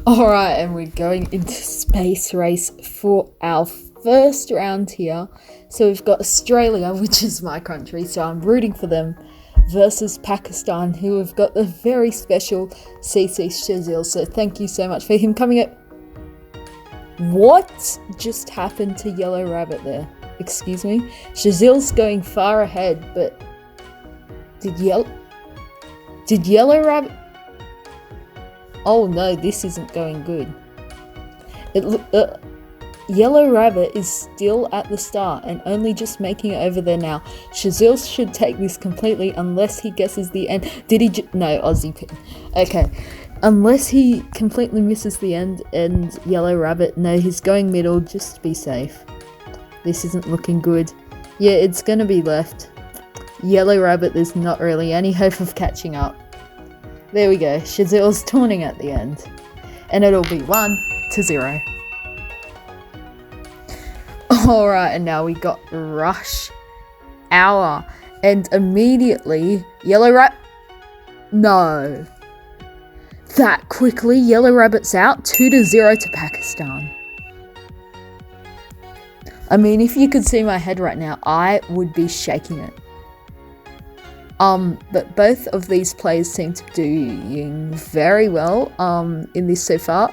Alright, and we're going into space race for our first round here. So we've got Australia, which is my country, so I'm rooting for them, versus Pakistan, who have got the very special CC Shazil. So thank you so much for him coming up. What just happened to Yellow Rabbit there? Excuse me? Shazil's going far ahead, but did Yellow Rabbit... Oh no, this isn't going good. Yellow Rabbit is still at the start and only just making it over there now. Shazil should take this completely unless he guesses the end. Did he no, Aussie pin. Okay. Unless he completely misses the end and Yellow Rabbit, no, he's going middle just to be safe. This isn't looking good. Yeah, it's gonna be left. Yellow Rabbit, there's not really any hope of catching up. There we go, Shazil's taunting at the end. And it'll be 1-0. Alright, and now we got Rush Hour. And immediately, Yellow Rabbit... No. That quickly, Yellow Rabbit's out, 2-0 to Pakistan. I mean, if you could see my head right now, I would be shaking it. But both of these players seem to be doing very well in this so far.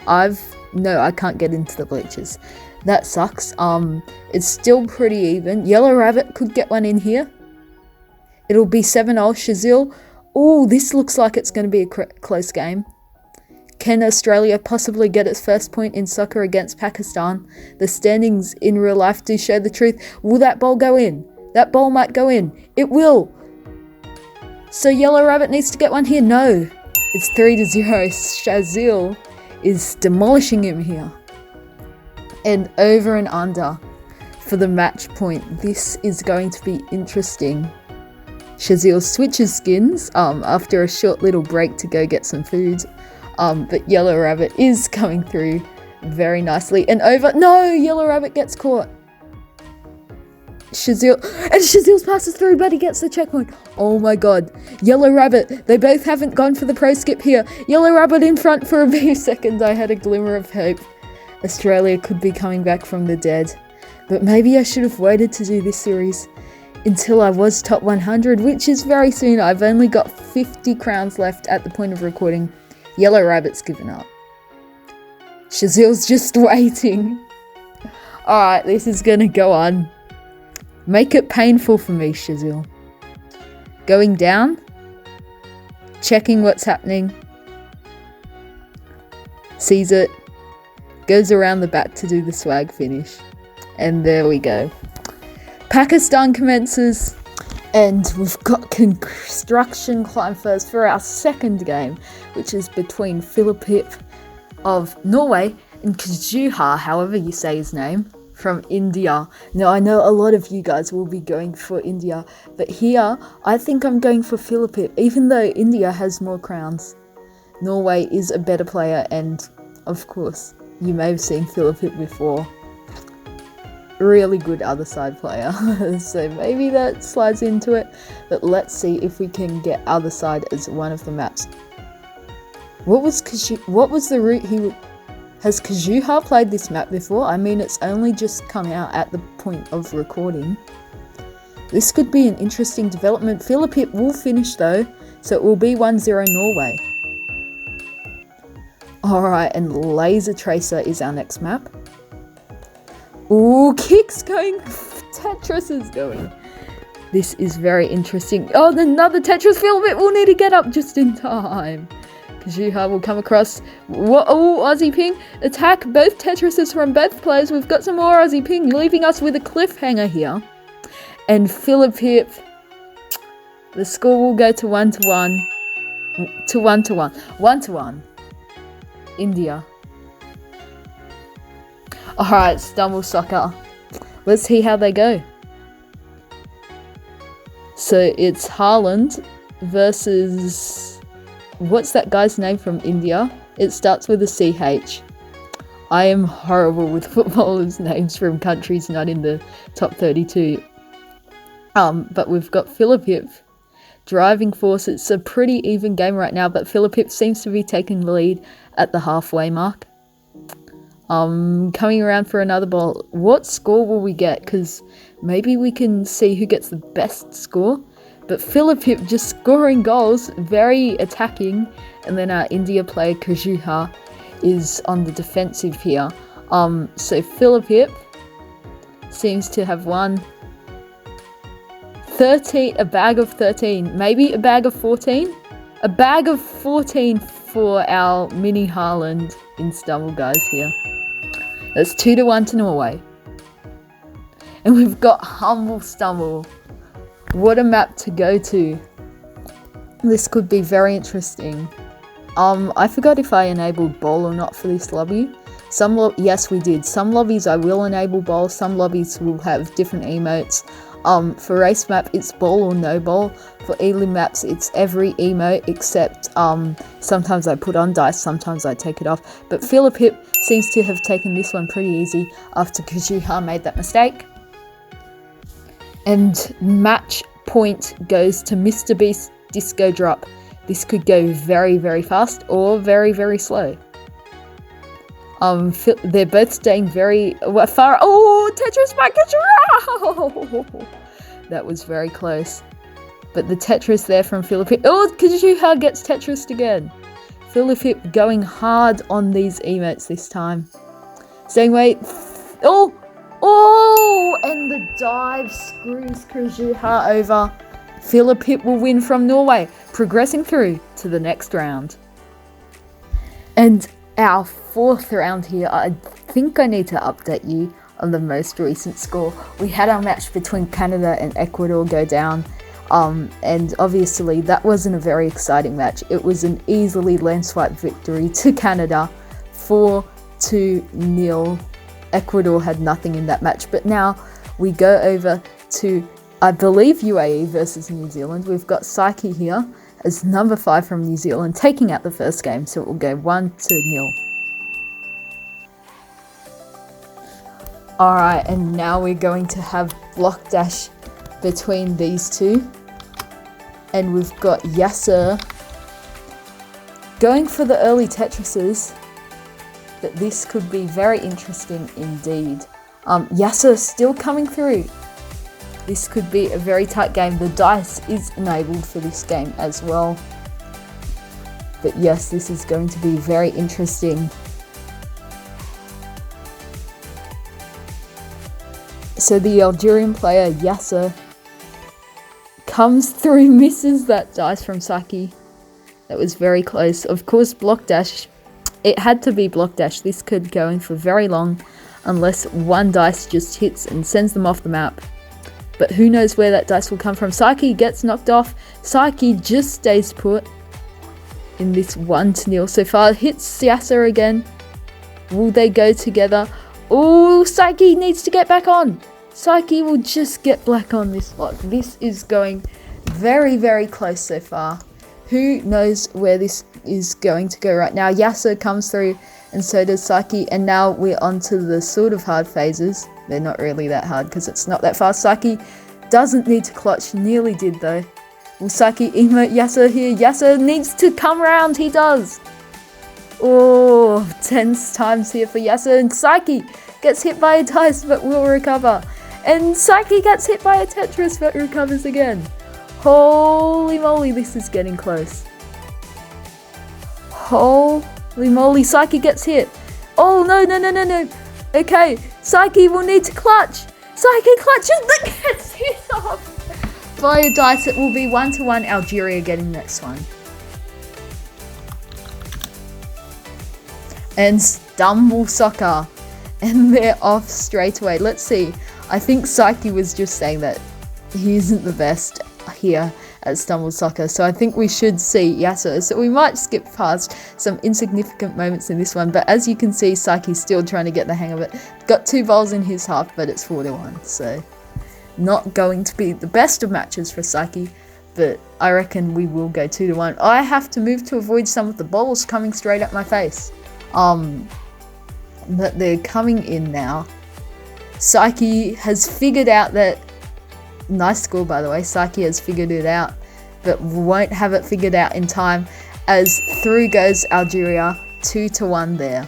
No, I can't get into the bleachers. That sucks. It's still pretty even. Yellow Rabbit could get one in here. It'll be 7-0 Shazil. Oh, this looks like it's going to be a close game. Can Australia possibly get its first point in soccer against Pakistan? The standings in real life do show the truth. Will that ball go in? That ball might go in. It will. So Yellow Rabbit needs to get one here. No. It's 3-0. Shazil is demolishing him here. And over and under for the match point. This is going to be interesting. Shazil switches skins after a short little break to go get some food. But Yellow Rabbit is coming through very nicely. And over... No! Yellow Rabbit gets caught. Shazil's passes through, but he gets the checkpoint. Oh my god. Yellow Rabbit. They both haven't gone for the pro skip here. Yellow Rabbit in front for a few seconds. I had a glimmer of hope. Australia could be coming back from the dead. But maybe I should have waited to do this series until I was top 100, which is very soon. I've only got 50 crowns left at the point of recording. Yellow Rabbit's given up. Shazil's just waiting. Alright, this is gonna go on. Make it painful for me, Shazil. Going down. Checking what's happening. Sees it. Goes around the back to do the swag finish. And there we go. Pakistan commences. And we've got construction climb first for our second game, which is between Philippip of Norway and Kajuha, however you say his name, from India. Now, I know a lot of you guys will be going for India, but here, I think I'm going for Philippip, even though India has more crowns. Norway is a better player, and of course, you may have seen Philippip before. Really good other side player, so maybe that slides into it, but let's see if we can get other side as one of the maps. What was the route has Kajuha played this map before? I mean, it's only just come out at the point of recording. This could be an interesting development. Philippip will finish though, so it will be 1-0 Norway. Alright, and Laser Tracer is our next map. Ooh, kicks going. Tetris is going. This is very interesting. Oh, another Tetris Philippip will need to get up just in time. Kajuha will come across. Oh, Aussie ping. Attack both Tetrises from both players. We've got some more Aussie ping, leaving us with a cliffhanger here. And Philippip. The score will go to 1-1. To 1-1. 1-1. India. Alright, Stumble Soccer. Let's see how they go. So it's Haaland versus... What's that guy's name from India? It starts with a CH. I am horrible with footballers' names from countries not in the top 32. But we've got Philippip driving force. It's a pretty even game right now, but Philippip seems to be taking the lead at the halfway mark. Coming around for another ball. What score will we get? Because maybe we can see who gets the best score. But Philippip just scoring goals, very attacking. And then our India player Kajuha is on the defensive here. So Philippip seems to have won 13, a bag of 13, maybe a bag of 14? A bag of 14 for our mini Haaland in Stumble guys here. That's 2-1 to Norway. And we've got Humble Stumble. What a map to go to. This could be very interesting. I forgot if I enabled bowl or not for this lobby. Yes, we did. Some lobbies I will enable bowl. Some lobbies will have different emotes. For race map, it's bowl or no bowl. For elim maps, it's every emote except sometimes I put on dice, sometimes I take it off. But Philippip seems to have taken this one pretty easy after Kajuha made that mistake. And match point goes to Mr. Beast Disco Drop. This could go very, very fast or very, very slow. They're both staying very far. Oh, Tetris by Kajuha! That was very close. But the Tetris there from Philippip. Oh, Kajuha gets Tetris again. Philippip going hard on these emotes this time. Staying away. Oh, and the dive screws Kajuha over. Philippip will win from Norway, progressing through to the next round. And our fourth round here, I think I need to update you on the most recent score. We had our match between Canada and Ecuador go down, and obviously that wasn't a very exciting match. It was an easily landslide victory to Canada, 4-0. Ecuador had nothing in that match, but now we go over to, I believe, UAE versus New Zealand. We've got Psyche here as number 5 from New Zealand, taking out the first game, so it will go 1-0. Alright, and now we're going to have block dash between these two. And we've got Yasser going for the early Tetrises, but this could be very interesting indeed. Yasser still coming through. This could be a very tight game. The dice is enabled for this game as well. But yes, this is going to be very interesting. So the Algerian player Yasser comes through, misses that dice from Saki. That was very close. Of course, block dash. It had to be block dash. This could go in for very long unless one dice just hits and sends them off the map. But who knows where that dice will come from. Psyche gets knocked off. Psyche just stays put in this 1-0 so far. Hits Yasser again. Will they go together? Oh, Psyche needs to get back on. Psyche will just get back on this block. This is going very, very close so far. Who knows where this is going to go right now. Yasser comes through and so does Psyche. And now we're on to the sort of hard phases. They're not really that hard because it's not that fast. Psyche doesn't need to clutch. Nearly did though. Will Psyche emote Yasser here? Yasser needs to come round. He does. Oh, tense times here for Yasser. And Psyche gets hit by a dice but will recover. And Psyche gets hit by a Tetris but recovers again. Holy moly, this is getting close. Holy moly, Psyche gets hit. Oh, no. Okay, Psyche will need to clutch. Psyche clutches but gets hit off by a dice. It will be 1-1, Algeria getting next one. And Stumble Soccer. And they're off straight away. Let's see. I think Psyche was just saying that he isn't the best here at Stumble Soccer, so I think we should see Yasser. So we might skip past some insignificant moments in this one, but as you can see, Psyche's still trying to get the hang of it. Got 2 bowls in his half, but it's 4-1, so not going to be the best of matches for Psyche, but I reckon we will go 2-1. I have to move to avoid some of the bowls coming straight at my face. But they're coming in now. Psyche has figured out that, nice score by the way, Psyche has figured it out but won't have it figured out in time, as through goes Algeria, 2-1 there.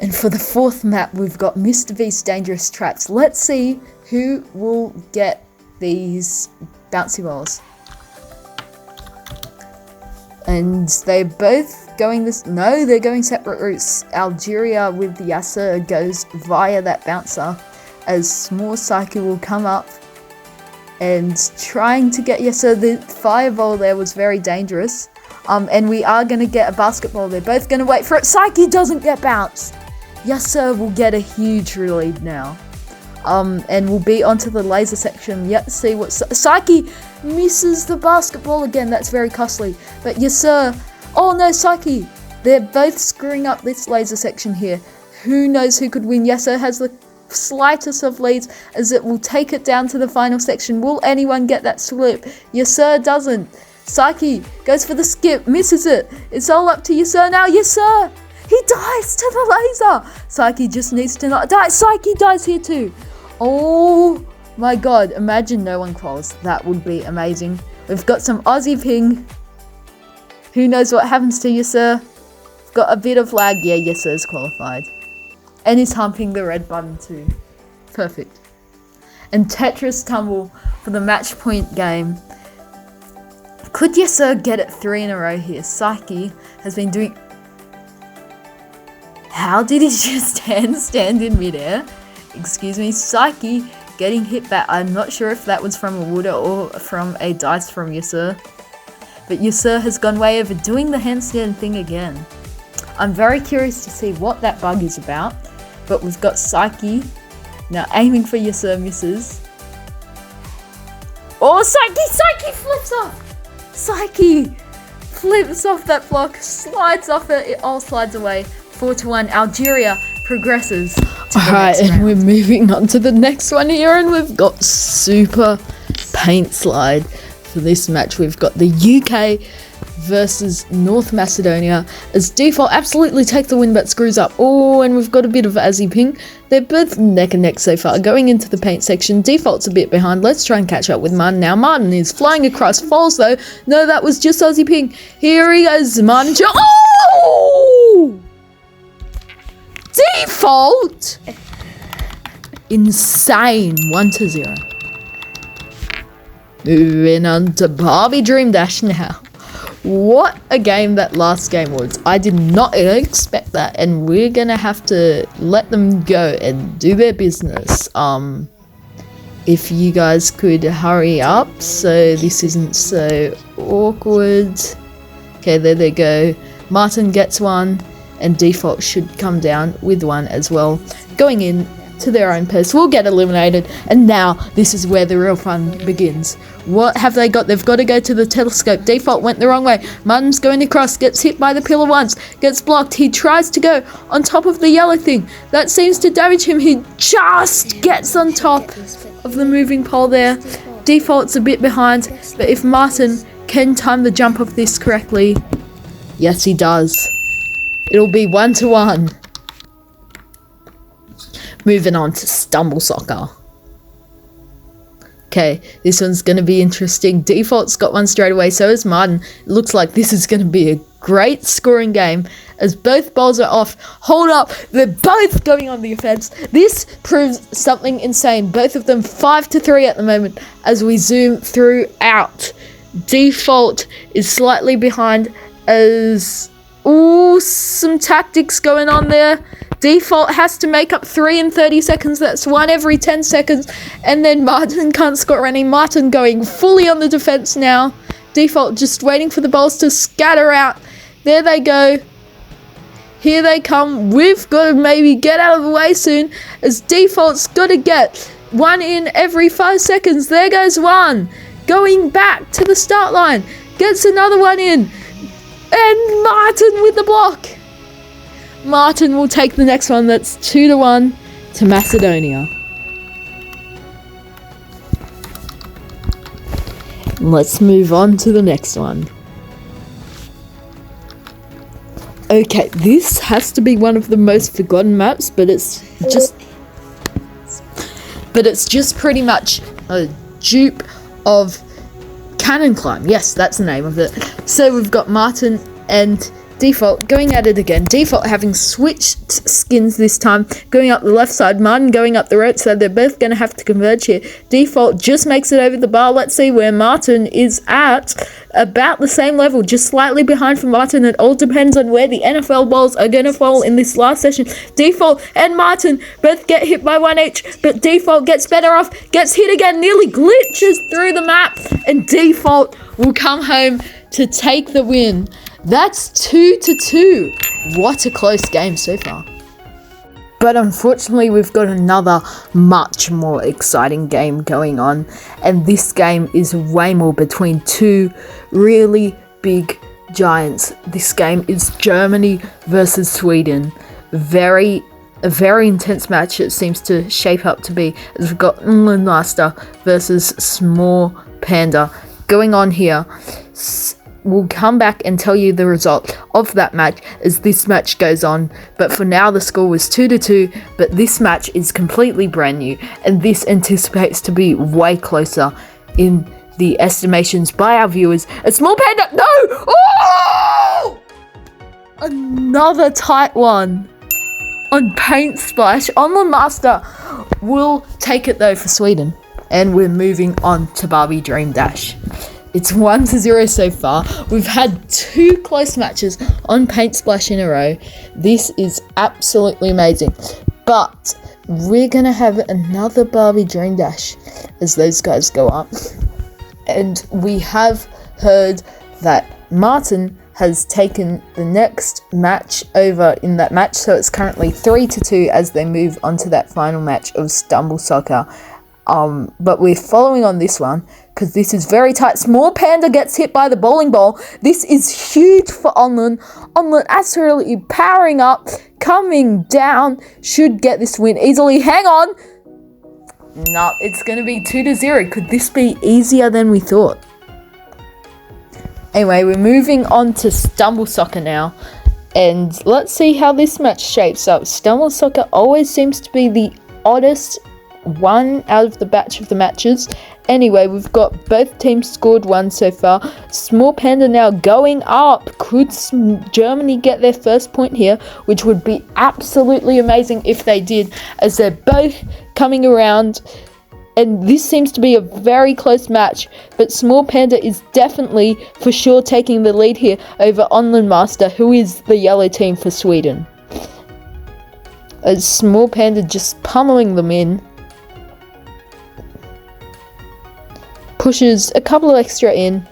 And for the fourth map, we've got Mr. Beast's Dangerous Traps. Let's see who will get these bouncy balls. And they're both going they're going separate routes. Algeria with Yasser goes via that bouncer, as Small Psyche will come up and trying to get Yasser. The fireball there was very dangerous. And we are going to get a basketball. They're both going to wait for it. Psyche doesn't get bounced. Yasser will get a huge lead now. And we'll be onto the laser section. Yet to see what Psyche misses the basketball again. That's very costly. But Yasser, oh no, Psyche. They're both screwing up this laser section here. Who knows who could win? Yasser has the slightest of leads, as it will take it down to the final section. Will anyone get that slip? Yasser doesn't. Psyche goes for the skip, misses it. It's all up to Yasser now. Yasser! He dies to the laser! Psyche just needs to not die. Psyche dies here too. Oh my god, imagine no one quals. That would be amazing. We've got some Aussie ping. Who knows what happens to Yasser? We've got a bit of lag. Yeah, Yasser's qualified. And he's humping the red button too. Perfect. And Tetris Tumble for the match point game. Could Yasser get it 3 in a row here? Psyche has been doing... How did he just handstand in midair? Excuse me, Psyche getting hit back. I'm not sure if that was from a wooder or from a dice from Yasser. But Yasser has gone way over, doing the handstand thing again. I'm very curious to see what that bug is about. But we've got Psyche now aiming for Yasser, misses. Oh, Psyche flips off! Psyche flips off that block, slides off it, it all slides away. 4-1, Algeria progresses to the next round. And we're moving on to the next one here, and we've got Super Paint Slide. For this match, we've got the UK versus North Macedonia, as Default absolutely take the win but screws up. Oh, and we've got a bit of Aussie ping. They're both neck and neck so far. Going into the paint section, Default's a bit behind. Let's try and catch up with Martin now. Martin is flying across, falls though. No, that was just Aussie ping. Here he goes, Martin. Oh! Default! Insane. 1-0. Moving on to Barbie Dream Dash now. What a game that last game was. I did not expect that, and we're gonna have to let them go and do their business. If you guys could hurry up so this isn't so awkward. Okay, there they go. Martin gets one, and Default should come down with one as well. Going in to their own post, will get eliminated, and now this is where the real fun begins. What have they got? They've got to go to the telescope. Default went the wrong way. Martin's going across, gets hit by the pillar once, gets blocked. He tries to go on top of the yellow thing. That seems to damage him. He just gets on top of the moving pole there. Default's a bit behind, but if Martin can time the jump of this correctly, yes he does. It'll be 1-1. Moving on to Stumble Soccer. Okay, this one's going to be interesting. Default's got one straight away, so is Martin. It looks like this is going to be a great scoring game, as both balls are off. Hold up, they're both going on the offense. This proves something insane. Both of them 5-3 at the moment as we zoom throughout. Default is slightly behind, as... Ooh, some tactics going on there. Default has to make up 3 in 30 seconds. That's 1 every 10 seconds. And then Martin can't score any. Martin going fully on the defense now. Default just waiting for the balls to scatter out. There they go. Here they come. We've got to maybe get out of the way soon, as Default's got to get 1 in every 5 seconds. There goes 1. Going back to the start line. Gets another 1 in. And Martin with the block. Martin will take the next one. That's 2-1 to Macedonia. Let's move on to the next one. Okay, this has to be one of the most forgotten maps, but it's just pretty much a dupe of Cannon Climb. Yes, that's the name of it. So we've got Martin and Default going at it again. Default having switched skins this time, going up the left side, Martin going up the right side. They're both going to have to converge here. Default just makes it over the bar. Let's see where Martin is at. About the same level, just slightly behind from Martin. It all depends on where the NFL balls are going to fall in this last session. Default and Martin both get hit by one each, but Default gets better off, gets hit again, nearly glitches through the map, and Default will come home to take the win. That's 2-2. What a close game so far. But unfortunately, we've got another much more exciting game going on. And this game is way more between two really big giants. This game is Germany versus Sweden. A very intense match it seems to shape up to be. As we've got Master versus Small Panda going on here. We'll come back and tell you the result of that match as this match goes on. But for now, the score was 2-2. But this match is completely brand new, and this anticipates to be way closer in the estimations by our viewers. A Small Panda, no! Oh! Another tight one on Paint Splash. On Master will take it though for Sweden, and we're moving on to Barbie Dream Dash. It's 1-0 so far. We've had two close matches on Paint Splash in a row. This is absolutely amazing. But we're going to have another Barbie Dream Dash as those guys go up. And we have heard that Martin has taken the next match over in that match. So it's currently 3-2 as they move on to that final match of Stumble Soccer. But we're following on this one because this is very tight. Small Panda gets hit by the bowling ball. This is huge for Onlin. Onlin absolutely powering up, coming down, should get this win easily. Hang on. No, it's going to be 2-0. Could this be easier than we thought? Anyway, we're moving on to Stumble Soccer now. And let's see how this match shapes up. Stumble Soccer always seems to be the oddest one out of the batch of the matches. Anyway, we've got both teams scored one so far. Small Panda now going up. Could Germany get their first point here, which would be absolutely amazing if they did, as they're both coming around. And this seems to be a very close match, but Small Panda is definitely for sure taking the lead here over Onlin Master, who is the yellow team for Sweden. As Small Panda just pummeling them in. Pushes a couple of extra in,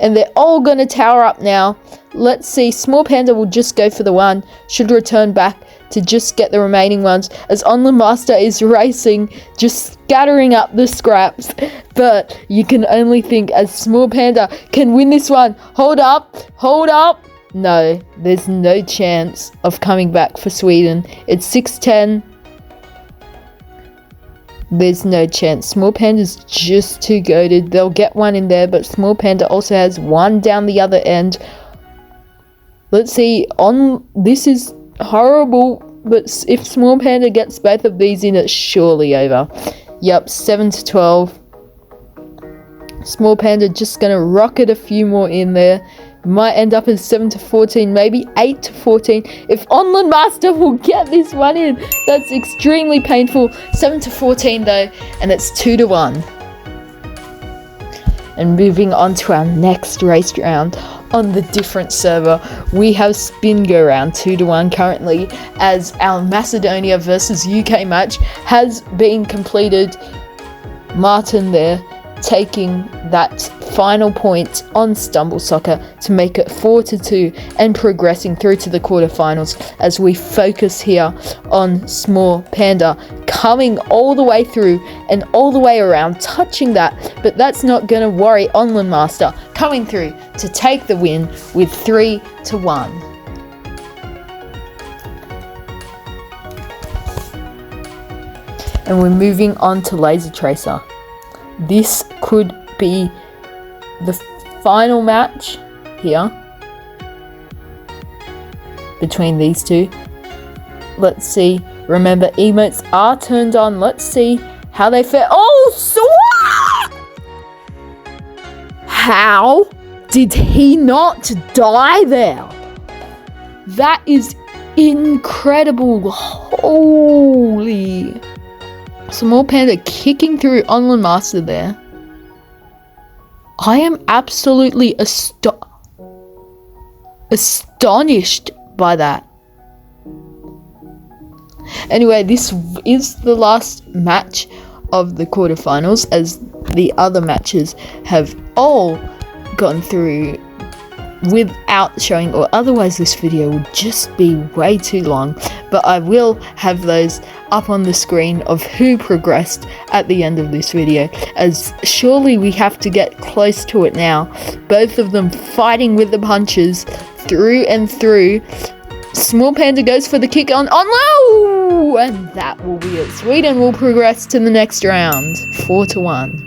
and they're all going to tower up now. Let's see, Small Panda will just go for the one, should return back to just get the remaining ones, as Onlin Master is racing, just scattering up the scraps. But you can only think as Small Panda can win this one. Hold up. No, there's no chance of coming back for Sweden. It's 6-10. There's no chance. Small Panda's just too goated. They'll get one in there, but Small Panda also has one down the other end. Let's see. This is horrible, but if Small Panda gets both of these in, it's surely over. Yep, 7-12. Small Panda just gonna rocket a few more in there. Might end up as 7-14, maybe 8-14. If Onlin Master will get this one in, that's extremely painful. 7-14 though, and it's 2-1. And moving on to our next race round on the different server, we have Spin Go Round 2-1 currently, as our Macedonia versus UK match has been completed. Martin there taking that final point on Stumble Soccer to make it 4-2 and progressing through to the quarterfinals, as we focus here on Small Panda coming all the way through and all the way around, touching that, but that's not going to worry Onlin Master coming through to take the win with 3-1. And we're moving on to Laser Tracer. This could be the final match here between these two. Let's see. Remember, emotes are turned on. Let's see how they fare. Oh, How did he not die there? That is incredible. Holy. Small Panda kicking through Onland Master there. I am absolutely astonished by that. Anyway, this is the last match of the quarterfinals, as the other matches have all gone through without showing, or otherwise this video would just be way too long. But I will have those up on the screen of who progressed at the end of this video, as surely we have to get close to it now. Both of them fighting with the punches through and through. Small Panda goes for the kick on low, and that will be it. Sweden will progress to the next round, 4-1.